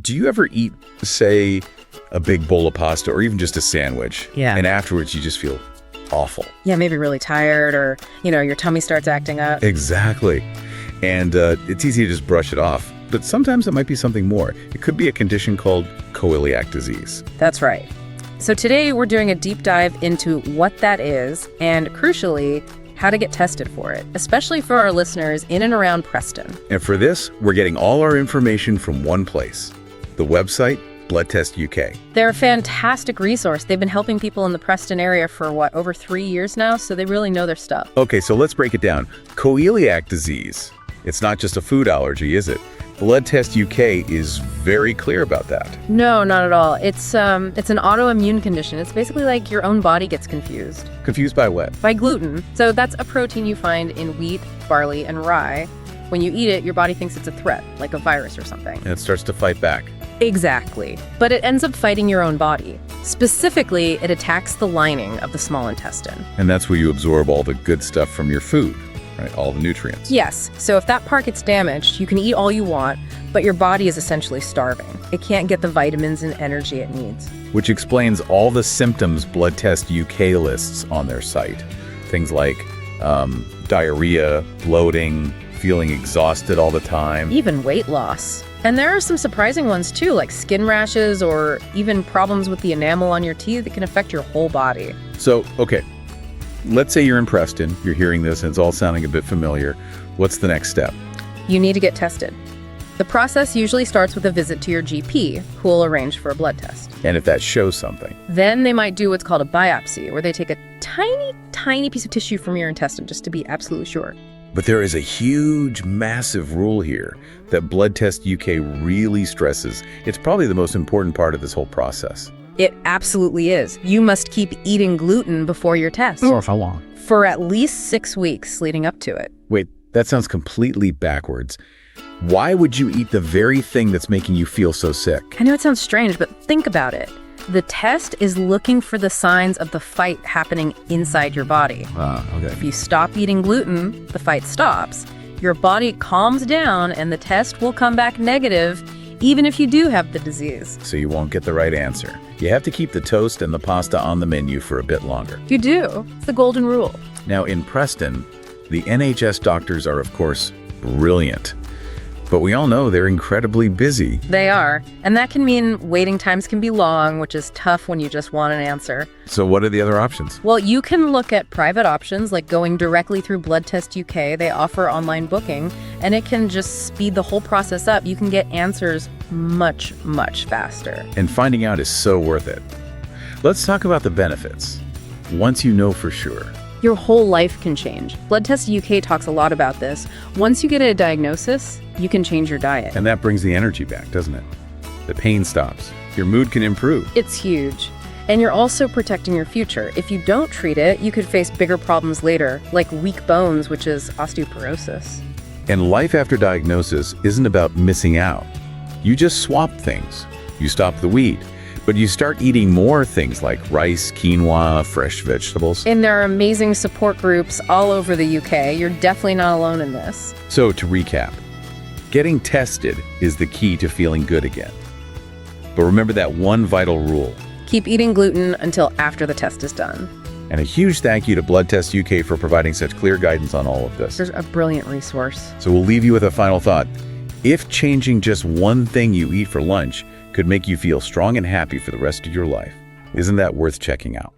Do you ever eat, say, a big bowl of pasta or even just a sandwich? Yeah. And afterwards you just feel awful. Yeah, maybe really tired or, your tummy starts acting up. Exactly. And it's easy to just brush it off. But sometimes it might be something more. It could be a condition called Coeliac disease. That's right. So today we're doing a deep dive into what that is and, crucially, how to get tested for it, especially for our listeners in and around Preston. And for this, we're getting all our information from one place, the website Blood Test UK. They're a fantastic resource. They've been helping people in the Preston area for, over 3 years now, so they really know their stuff. Okay, so let's break it down. Coeliac disease. It's not just a food allergy, is it? Blood Test UK is very clear about that. No, not at all. It's an autoimmune condition. It's basically like your own body gets confused. Confused by what? By gluten. So that's a protein you find in wheat, barley, and rye. When you eat it, your body thinks it's a threat, like a virus or something. And it starts to fight back. Exactly. But it ends up fighting your own body. Specifically, it attacks the lining of the small intestine. And that's where you absorb all the good stuff from your food, right? All the nutrients. Yes. So if that part gets damaged, you can eat all you want, but your body is essentially starving. It can't get the vitamins and energy it needs. Which explains all the symptoms Blood Test UK lists on their site. Things like diarrhea, bloating, feeling exhausted all the time. Even weight loss. And there are some surprising ones too, like skin rashes or even problems with the enamel on your teeth that can affect your whole body. So, okay, let's say you're in Preston, you're hearing this and it's all sounding a bit familiar. What's the next step? You need to get tested. The process usually starts with a visit to your GP, who will arrange for a blood test. And if that shows something? Then they might do what's called a biopsy, where they take a tiny piece of tissue from your intestine just to be absolutely sure. But there is a huge, massive rule here that Blood Test UK really stresses. It's probably the most important part of this whole process. It absolutely is. You must keep eating gluten before your test. Or for how long? For at least 6 weeks leading up to it. Wait, that sounds completely backwards. Why would you eat the very thing that's making you feel so sick? I know it sounds strange, but think about it. The test is looking for the signs of the fight happening inside your body. Okay. If you stop eating gluten, the fight stops. Your body calms down and the test will come back negative, even if you do have the disease. So you won't get the right answer. You have to keep the toast and the pasta on the menu for a bit longer. You do. It's the golden rule. Now in Preston, the NHS doctors are of course brilliant. But we all know they're incredibly busy. They are. And that can mean waiting times can be long, which is tough when you just want an answer. So what are the other options? Well, you can look at private options like going directly through Blood Test UK. They offer online booking, and it can just speed the whole process up. You can get answers much, much faster. And finding out is so worth it. Let's talk about the benefits. Once you know for sure. Your whole life can change. Blood Test UK talks a lot about this. Once you get a diagnosis, you can change your diet. And that brings the energy back, doesn't it? The pain stops. Your mood can improve. It's huge. And you're also protecting your future. If you don't treat it, you could face bigger problems later, like weak bones, which is osteoporosis. And life after diagnosis isn't about missing out. You just swap things. You stop the wheat, but you start eating more things like rice, quinoa, fresh vegetables. And there are amazing support groups all over the UK. You're definitely not alone in this. So to recap, getting tested is the key to feeling good again. But remember that one vital rule. Keep eating gluten until after the test is done. And a huge thank you to Blood Test UK for providing such clear guidance on all of this. There's a brilliant resource. So we'll leave you with a final thought. If changing just one thing you eat for lunch could make you feel strong and happy for the rest of your life, isn't that worth checking out?